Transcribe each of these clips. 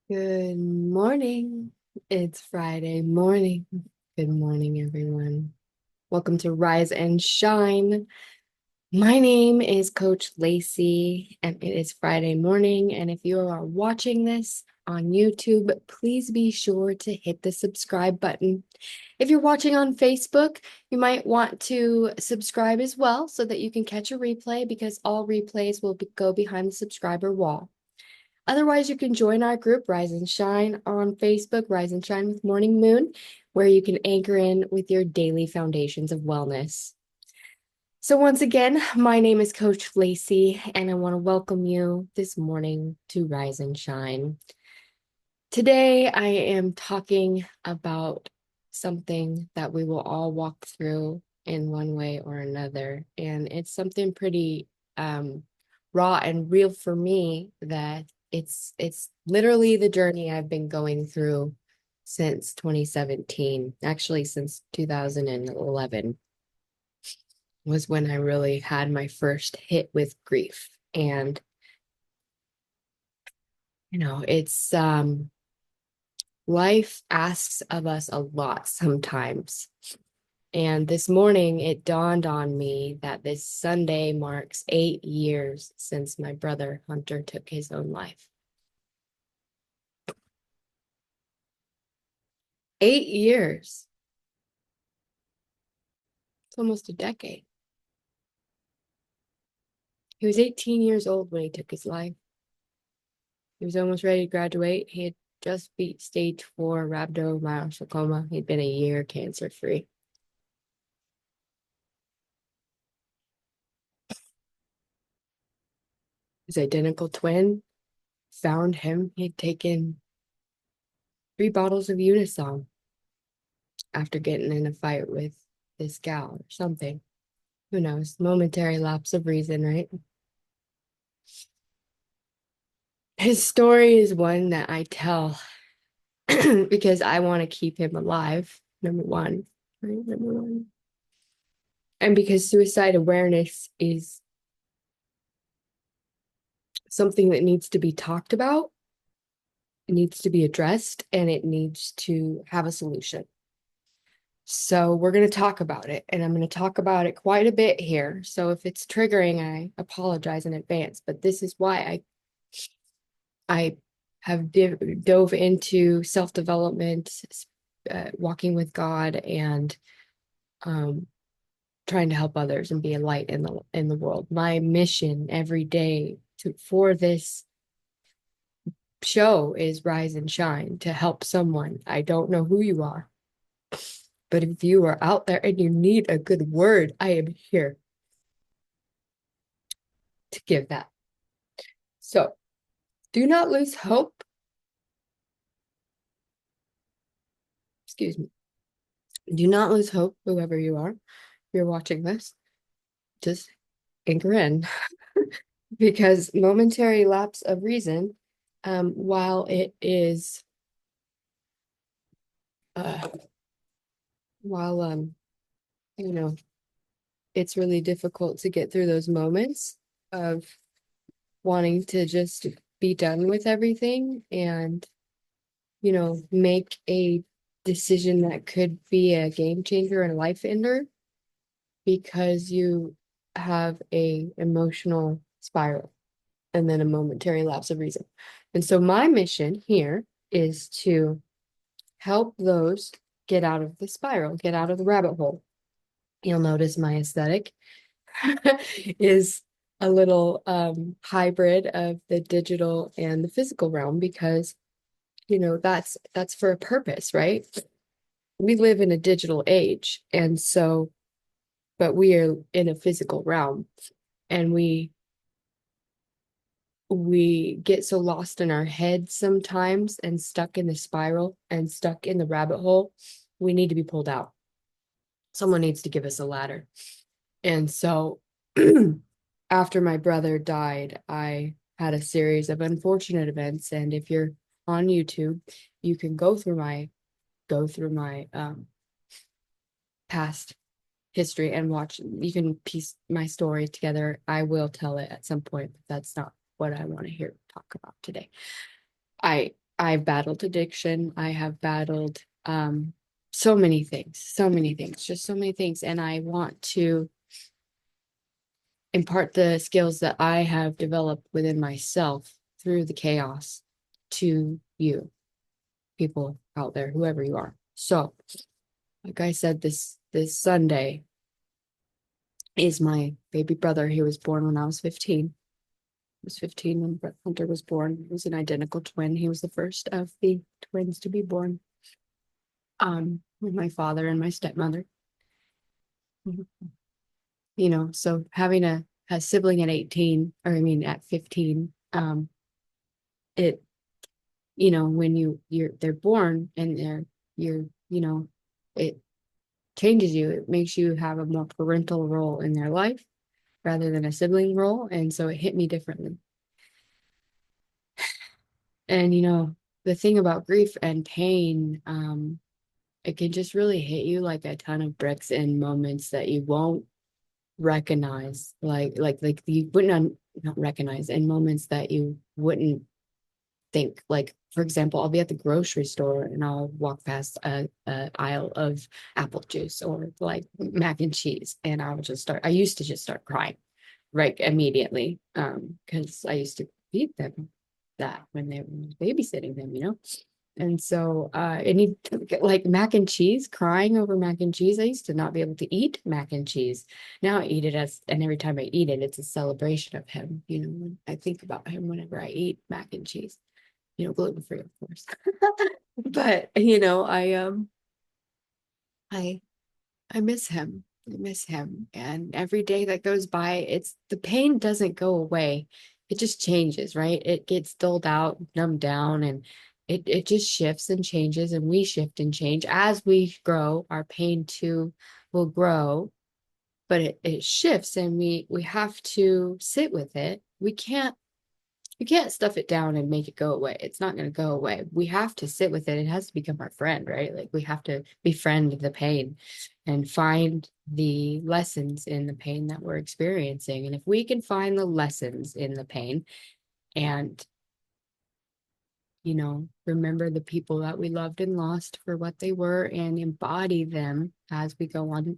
Good morning. It's Friday morning. Good morning, everyone. Welcome to Rise and Shine. My name is Coach Lacy, and it is Friday morning. And if you are watching this on YouTube, please be sure to hit the subscribe button. If you're watching on Facebook, you might want to subscribe as well so that you can catch a replay because all replays will go behind the subscriber wall. Otherwise, you can join our group, Rise and Shine, on Facebook, Rise and Shine with Morning Moon, where you can anchor in with your daily foundations of wellness. So, once again, my name is Coach Lacy, and I want to welcome you this morning to Rise and Shine. Today, I am talking about something that we will all walk through in one way or another, and it's something pretty raw and real for me that it's literally the journey I've been going through since 2017, actually since 2011 was when I really had my first hit with grief. And it's life asks of us a lot sometimes. And this morning it dawned on me that this Sunday marks 8 years since my brother Hunter took his own life. 8 years. It's almost a decade. He was 18 years old when he took his life. He was almost ready to graduate. He had just beat stage 4 rhabdomyosarcoma. He'd been a year cancer-free. His identical twin found him. He'd taken 3 bottles of Unisom after getting in a fight with this gal or something. Who knows? Momentary lapse of reason, right? His story is one that I tell because I want to keep him alive, number one, right? Number one. And because suicide awareness is something that needs to be talked about, it needs to be addressed, and it needs to have a solution. So we're going to talk about it, and I'm going to talk about it quite a bit here. So if it's triggering, I apologize in advance, but this is why I have dove into self-development, walking with God, and trying to help others and be a light in the world. My mission every day for this show is Rise and Shine, to help someone. I don't know who you are, but if you are out there and you need a good word, I am here to give that. So do not lose hope. Excuse me. Do not lose hope, whoever you are. If you're watching this, just anchor in because momentary lapse of reason, while it is, uh, while you know, it's really difficult to get through those moments of wanting to just be done with everything and, make a decision that could be a game changer and a life ender because you have a emotional spiral and then a momentary lapse of reason. And so my mission here is to help those get out of the spiral, get out of the rabbit hole. You'll notice my aesthetic is a little hybrid of the digital and the physical realm because that's for a purpose, right? We live in a digital age, and so but we are in a physical realm, and we get so lost in our heads sometimes and stuck in the spiral and stuck in the rabbit hole. We need to be pulled out. Someone needs to give us a ladder. And so after my brother died, I had a series of unfortunate events. And if you're on YouTube, you can go through my past history and watch. You can piece my story together. I will tell it at some point, but that's not what I want to talk about today. I I've battled addiction. I have battled so many things, just so many things. And I want to impart the skills that I have developed within myself through the chaos to you, people out there, whoever you are. So, like I said, this Sunday is my baby brother. He was born when I was 15. I was 15 when Brett Hunter was born. He was an identical twin. He was the first of the twins to be born. With my father and my stepmother. You know, so having a sibling at 18, or I mean at 15, it, you know, when they're born and you know, it changes you. It makes you have a more parental role in their life rather than a sibling role. And so it hit me differently. And you know, the thing about grief and pain, it can just really hit you like a ton of bricks in moments that you won't recognize, like you wouldn't not recognize, in moments that you wouldn't think. Like, for example, I'll be at the grocery store and I'll walk past a aisle of apple juice or like mac and cheese, and I used to just start crying right immediately, because I used to feed them that when they were babysitting them, you know. And so, and like mac and cheese, crying over mac and cheese. I used to not be able to eat mac and cheese. Now I eat it and every time I eat it, it's a celebration of him. You know, when I think about him whenever I eat mac and cheese, you know, gluten free, of course. But, you know, I, I miss him. I miss him. And every day that goes by, the pain doesn't go away. It just changes, right? It gets dulled out, numbed down, and it just shifts and changes, and we shift and change. As we grow, our pain too will grow, but it shifts, and we have to sit with it. We can't stuff it down and make it go away. It's not going to go away. We have to sit with it. It has to become our friend, right? Like we have to befriend the pain and find the lessons in the pain that we're experiencing. And if we can find the lessons in the pain and, you know, remember the people that we loved and lost for what they were and embody them as we go on,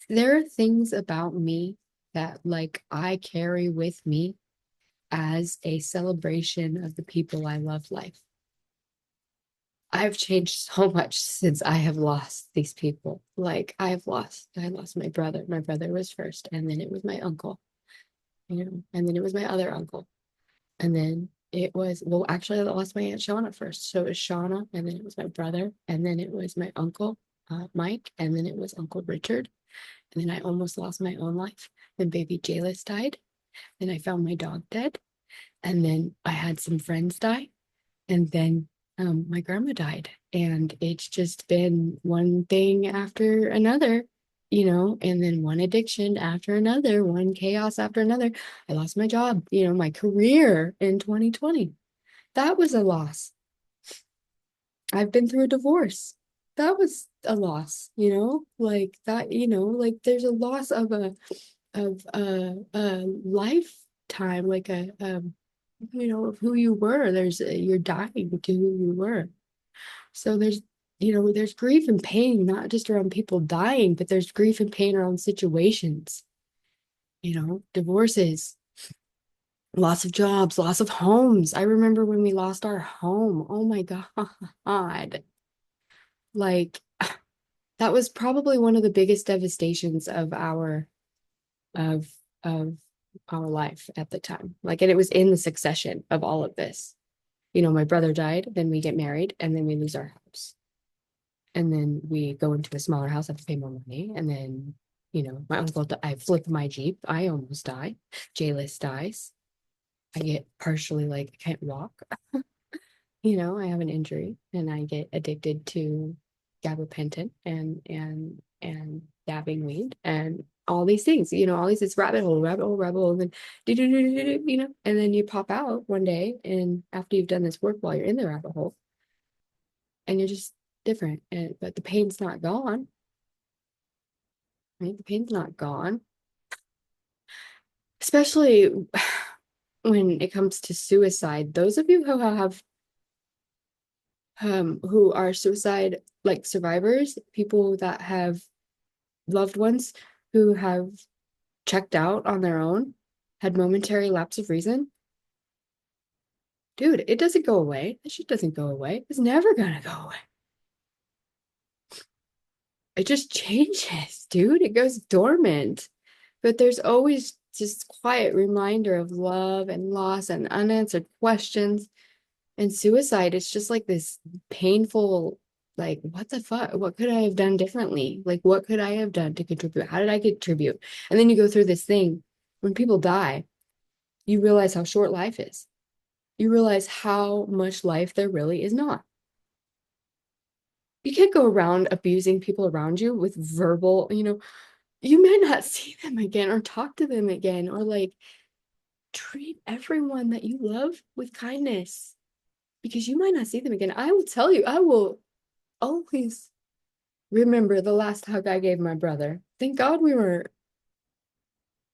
there are things about me that like I carry with me as a celebration of the people I love life. I've changed so much since I have lost these people. Like I lost my brother. My brother was first, and then it was my uncle, you know, and then it was my other uncle. And then well, actually, I lost my Aunt Shauna first. So it was Shauna, and then it was my brother, and then it was my uncle, Mike, and then it was Uncle Richard. And then I almost lost my own life. Then baby Jalis died. Then I found my dog dead. And then I had some friends die. And then my grandma died. And it's just been one thing after another, you know, and then one addiction after another, one chaos after another. I lost my job, you know, my career in 2020. That was a loss. I've been through a divorce. That was a loss, you know, like that, you know, like there's a loss of a lifetime, like you know, of who you were. You're dying to who you were. So you know, there's grief and pain, not just around people dying, but there's grief and pain around situations, you know, divorces, loss of jobs, loss of homes. I remember when we lost our home. Oh my God. Like that was probably one of the biggest devastations of of our life at the time. Like, and it was in the succession of all of this. You know, my brother died, then we get married, and then we lose our house. And then we go into a smaller house, have to pay more money. And then, you know, I flip my Jeep, I almost die. Jayless dies. I get partially like I can't walk. You know, I have an injury and I get addicted to gabapentin and dabbing weed and all these things, you know, all these, it's rabbit hole, rabbit hole, rabbit hole, and then you know, and then you pop out one day and after you've done this work while you're in the rabbit hole and you're just different. And but the pain's not gone, right? The pain's not gone. Especially when it comes to suicide. Those of you who have who are suicide like survivors, people that have loved ones who have checked out on their own, had momentary lapse of reason. Dude, it doesn't go away. That shit doesn't go away. It's never gonna go away. It just changes, dude. It goes dormant. But there's always just quiet reminder of love and loss and unanswered questions. And suicide, it's just like this painful, like, what the fuck? What could I have done differently? Like, what could I have done to contribute? How did I contribute? And then you go through this thing. When people die, you realize how short life is. You realize how much life there really is not. You can't go around abusing people around you with verbal, you may not see them again or talk to them again or like treat everyone that you love with kindness because you might not see them again. I will tell you, I will always remember the last hug I gave my brother. Thank God we were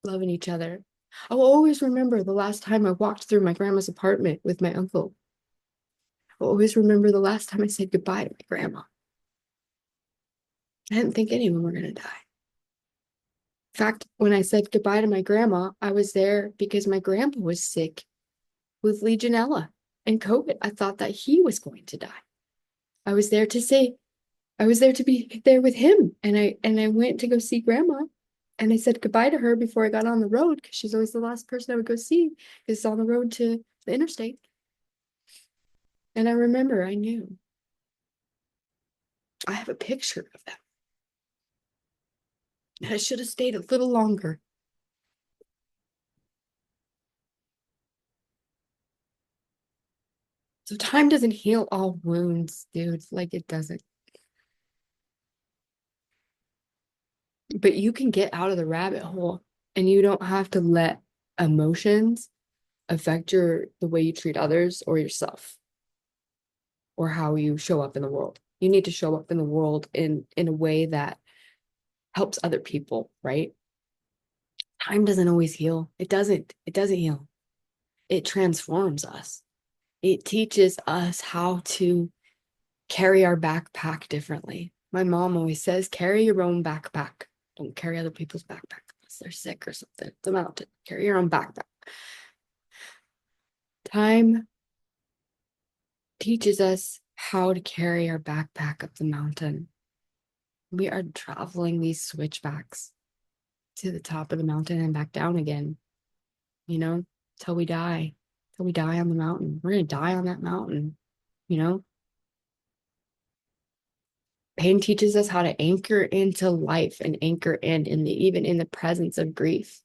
loving each other. I will always remember the last time I walked through my grandma's apartment with my uncle. I'll always remember the last time I said goodbye to my grandma. I didn't think anyone were going to die. In fact, when I said goodbye to my grandma, I was there because my grandpa was sick with Legionella and COVID. I thought that he was going to die. I was there to say, I was there to be there with him. And I went to go see grandma. And I said goodbye to her before I got on the road because she's always the last person I would go see because it's on the road to the interstate. And I remember I knew. I have a picture of that. And I should have stayed a little longer. So time doesn't heal all wounds, dude. Like it doesn't. But you can get out of the rabbit hole and you don't have to let emotions affect the way you treat others or yourself or how you show up in the world. You need to show up in the world in a way that helps other people, right? Time doesn't always heal. It doesn't heal. It transforms us. It teaches us how to carry our backpack differently. My mom always says, carry your own backpack. Don't carry other people's backpack unless they're sick or something. It's a mountain. Carry your own backpack. Time teaches us how to carry our backpack up the mountain. We are traveling these switchbacks to the top of the mountain and back down again, you know, till we die, till we die on the mountain. We're going to die on that mountain, you know? Pain teaches us how to anchor into life and anchor even in the presence of grief.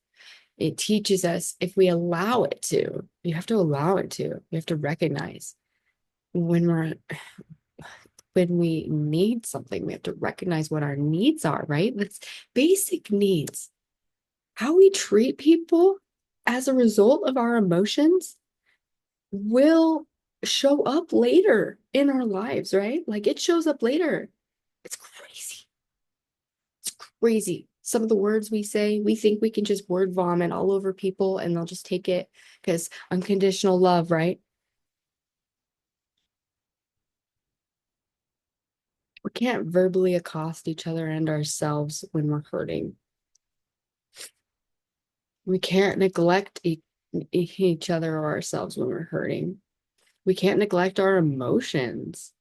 It teaches us if we allow it to, you have to allow it to, you have to recognize when we need something, we have to recognize what our needs are, right? That's basic needs. How we treat people as a result of our emotions will show up later in our lives, right? Like it shows up later. It's crazy. It's crazy. Some of the words we say, we think we can just word vomit all over people and they'll just take it because unconditional love, right? We can't verbally accost each other and ourselves when we're hurting. We can't neglect each other or ourselves when we're hurting. We can't neglect our emotions.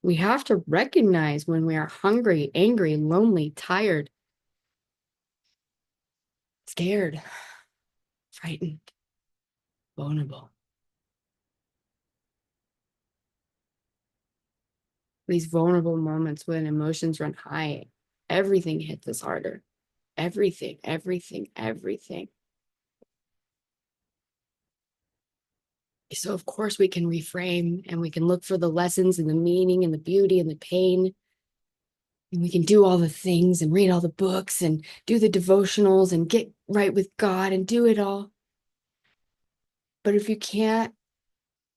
We have to recognize when we are hungry, angry, lonely, tired, scared, frightened, vulnerable. These vulnerable moments when emotions run high, everything hits us harder. Everything, everything, everything. So, of course, we can reframe and we can look for the lessons and the meaning and the beauty and the pain. And we can do all the things and read all the books and do the devotionals and get right with God and do it all. But if you can't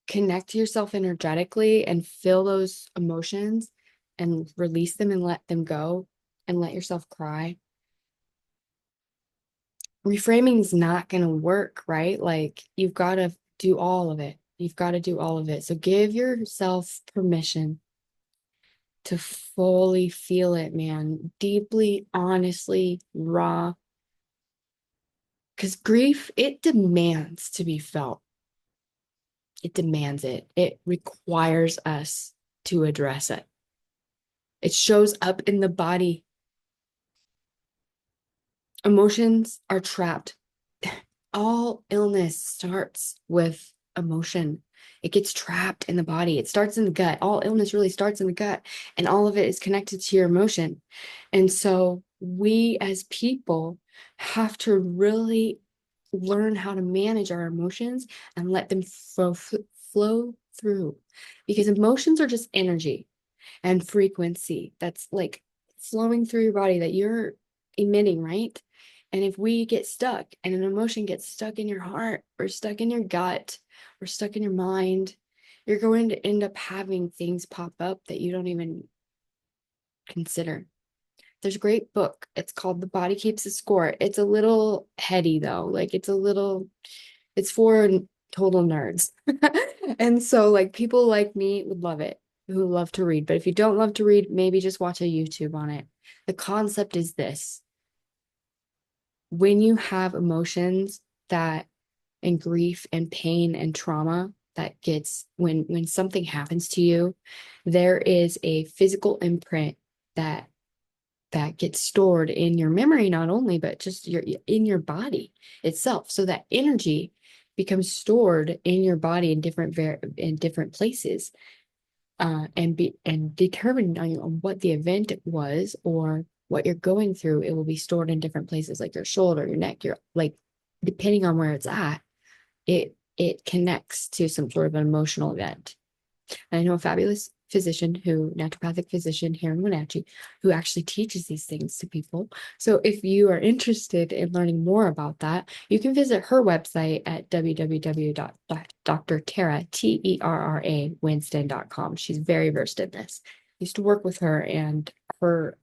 connect to yourself energetically and feel those emotions and release them and let them go and let yourself cry, reframing is not going to work, right? Like you've got to do all of it. You've got to do all of it. So give yourself permission to fully feel it, man. Deeply, honestly, raw. Because grief, it demands to be felt. It demands it. It requires us to address it. It shows up in the body. Emotions are trapped. All illness starts with emotion. It gets trapped in the body. It starts in the gut. All illness really starts in the gut, and all of it is connected to your emotion. And so we as people have to really learn how to manage our emotions and let them flow through, because emotions are just energy and frequency that's like flowing through your body that you're emitting, right? And if we get stuck and an emotion gets stuck in your heart or stuck in your gut or stuck in your mind, you're going to end up having things pop up that you don't even consider. There's a great book. It's called The Body Keeps a Score. It's a little heady though. Like it's for total nerds. And so like people like me would love it, who love to read. But if you don't love to read, maybe just watch a YouTube on it. The concept is this: when you have emotions that and grief and pain and trauma that gets when something happens to you, there is a physical imprint that gets stored in your memory, not only but just your in your body itself. So that energy becomes stored in your body in different places, and determining on what the event was or what you're going through, it will be stored in different places, like your shoulder, your neck, your like, depending on where it's at, it connects to some sort of an emotional event. And I know a fabulous naturopathic physician here in Wenatchee, who actually teaches these things to people. So if you are interested in learning more about that, you can visit her website at www.drtera.com. She's very versed in this. I used to work with her, and her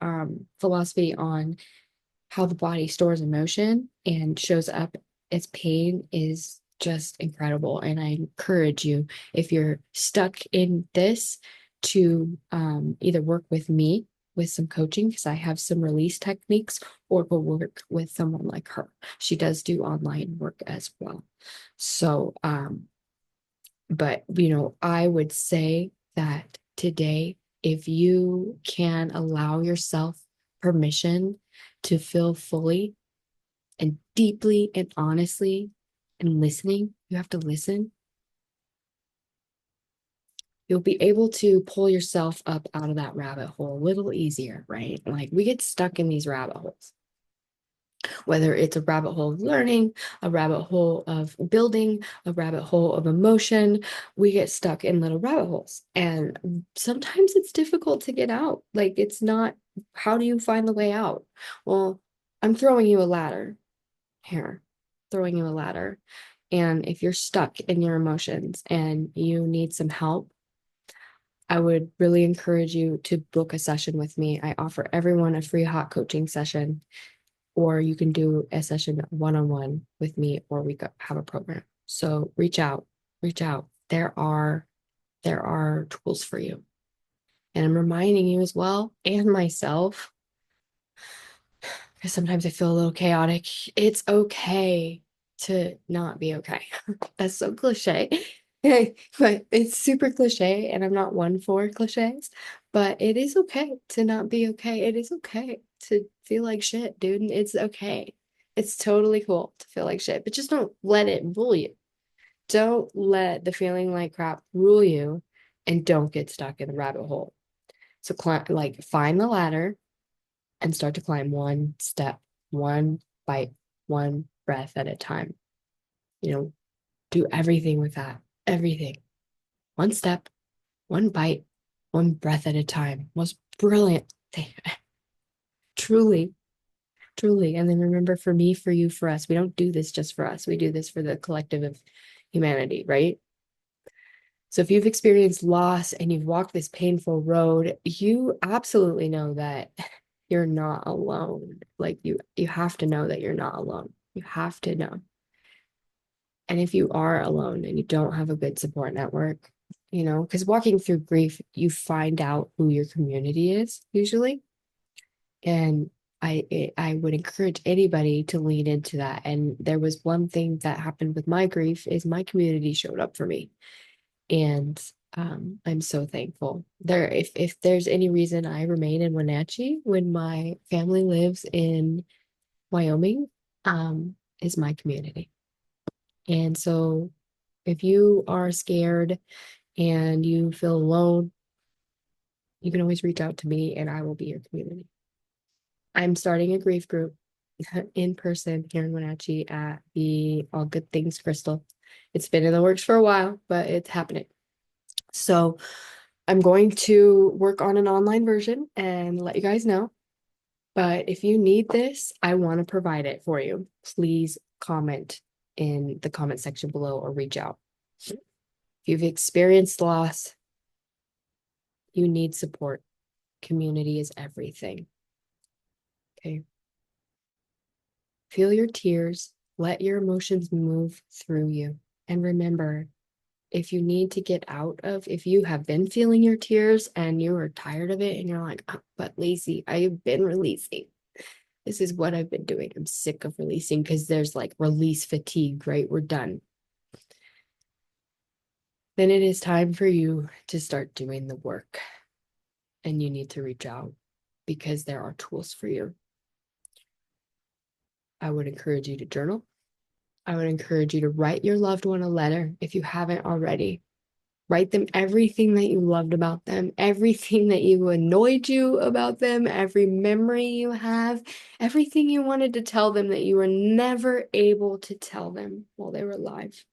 philosophy on how the body stores emotion and shows up as pain is just incredible. And I encourage you, if you're stuck in this, to either work with me with some coaching, because I have some release techniques, or go work with someone like her. She does do online work as well. So, but I would say that today, if you can allow yourself permission to feel fully and deeply and honestly and listening, you have to listen. You'll be able to pull yourself up out of that rabbit hole a little easier, right? Like we get stuck in these rabbit holes, whether it's a rabbit hole of learning, a rabbit hole of building, a rabbit hole of emotion. We get stuck in little rabbit holes. And sometimes it's difficult to get out. Like it's not, how do you find the way out? Well, I'm throwing you a ladder here, throwing you a ladder. And if you're stuck in your emotions and you need some help, I would really encourage you to book a session with me. I offer everyone a free hot coaching session, or you can do a session one-on-one with me, or we have a program. So reach out, reach out. There are tools for you. And I'm reminding you as well, and myself, because sometimes I feel a little chaotic. It's okay to not be okay. That's so cliche, but it's super cliche, and I'm not one for cliches, but it is okay to not be okay. It is okay to feel like shit, dude. It's okay. It's totally cool to feel like shit, but just don't let it rule you. Don't let the feeling like crap rule you, and don't get stuck in the rabbit hole. So like find the ladder and start to climb one step, one bite, one breath at a time. Do everything with that. Everything. One step, one bite, one breath at a time. Most brilliant thing. Truly, truly. And then remember, for me, for you, for us, we don't do this just for us. We do this for the collective of humanity, right? So if you've experienced loss and you've walked this painful road, you absolutely know that you're not alone. Like you have to know that you're not alone. You have to know. And if you are alone and you don't have a good support network, because walking through grief, you find out who your community is usually. And I would encourage anybody to lean into that. And there was one thing that happened with my grief is my community showed up for me. And I'm so thankful. If there's any reason I remain in Wenatchee when my family lives in Wyoming, is my community. And so if you are scared and you feel alone, you can always reach out to me and I will be your community. I'm starting a grief group in person here in Wenatchee at the All Good Things Crystal. It's been in the works for a while, but it's happening. So I'm going to work on an online version and let you guys know. But if you need this, I want to provide it for you. Please comment in the comment section below or reach out. If you've experienced loss, you need support. Community is everything. Okay. Feel your tears. Let your emotions move through you. And remember, if you need to get out of, if you have been feeling your tears and you are tired of it and you're like, oh, but Lacy, I have been releasing. This is what I've been doing. I'm sick of releasing because there's like release fatigue, right? We're done. Then it is time for you to start doing the work. And you need to reach out because there are tools for you. I would encourage you to journal. I would encourage you to write your loved one a letter if you haven't already. Write them everything that you loved about them, everything that you annoyed you about them, every memory you have, everything you wanted to tell them that you were never able to tell them while they were alive.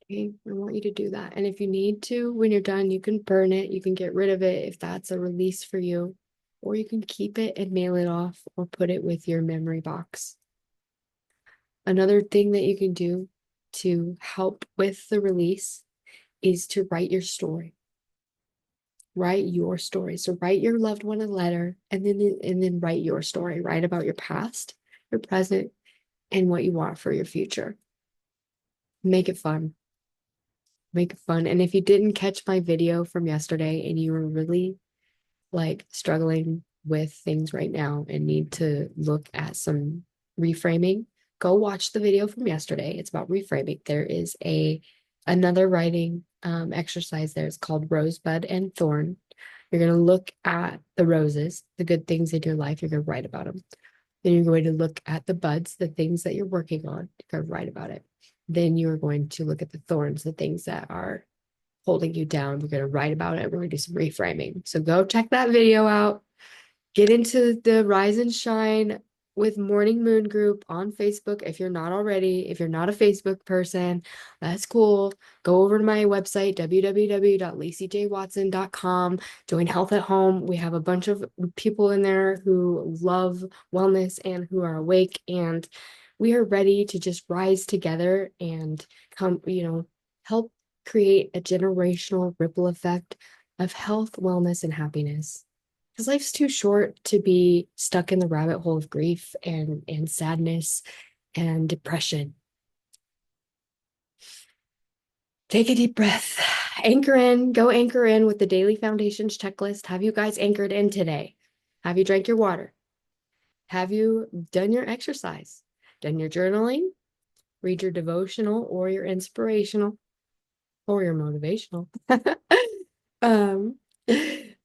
Okay, I want you to do that. And if you need to, when you're done, you can burn it, you can get rid of it if that's a release for you, or you can keep it and mail it off or put it with your memory box. Another thing that you can do to help with the release is to write your story. Write your story. So write your loved one a letter and then write your story. Write about your past, your present, and what you want for your future. Make it fun. Make it fun. And if you didn't catch my video from yesterday and you were really like struggling with things right now and need to look at some reframing, go watch the video from yesterday. It's about reframing. There is another writing exercise there. It's called Rosebud and Thorn. You're going to look at the roses, the good things in your life. You're going to write about them. Then you're going to look at the buds, the things that you're working on. You're going to write about it. Then you're going to look at the thorns, the things that are holding you down. We're going to write about it. We're going to do some reframing. So go check that video out. Get into the Rise and Shine with Morning Moon group on Facebook if you're not already. If you're not a Facebook person, that's cool. Go over to my website, www.lacyjwatson.com. Join Health at Home. We have a bunch of people in there who love wellness and who are awake, and we are ready to just rise together and come, help create a generational ripple effect of health, wellness, and happiness. Because life's too short to be stuck in the rabbit hole of grief and sadness and depression. Take a deep breath. Anchor in. Go anchor in with the Daily Foundations checklist. Have you guys anchored in today? Have you drank your water? Have you done your exercise? Done your journaling? Read your devotional or your inspirational or your motivational?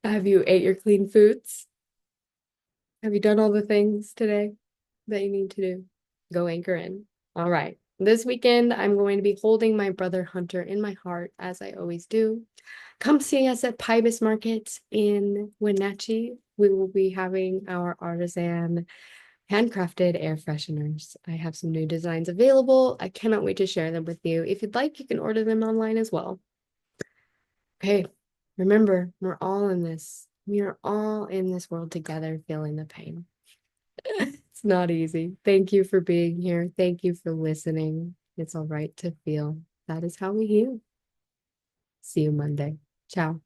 Have you ate your clean foods? Have you done all the things today that you need to do? Go anchor in. All right. This weekend, I'm going to be holding my brother Hunter in my heart, as I always do. Come see us at Pybus Market in Wenatchee. We will be having our artisan handcrafted air fresheners. I have some new designs available. I cannot wait to share them with you. If you'd like, you can order them online as well. Okay, remember, we're all in this. We are all in this world together, feeling the pain. It's not easy. Thank you for being here. Thank you for listening. It's all right to feel. That is how we heal. See you Monday. Ciao.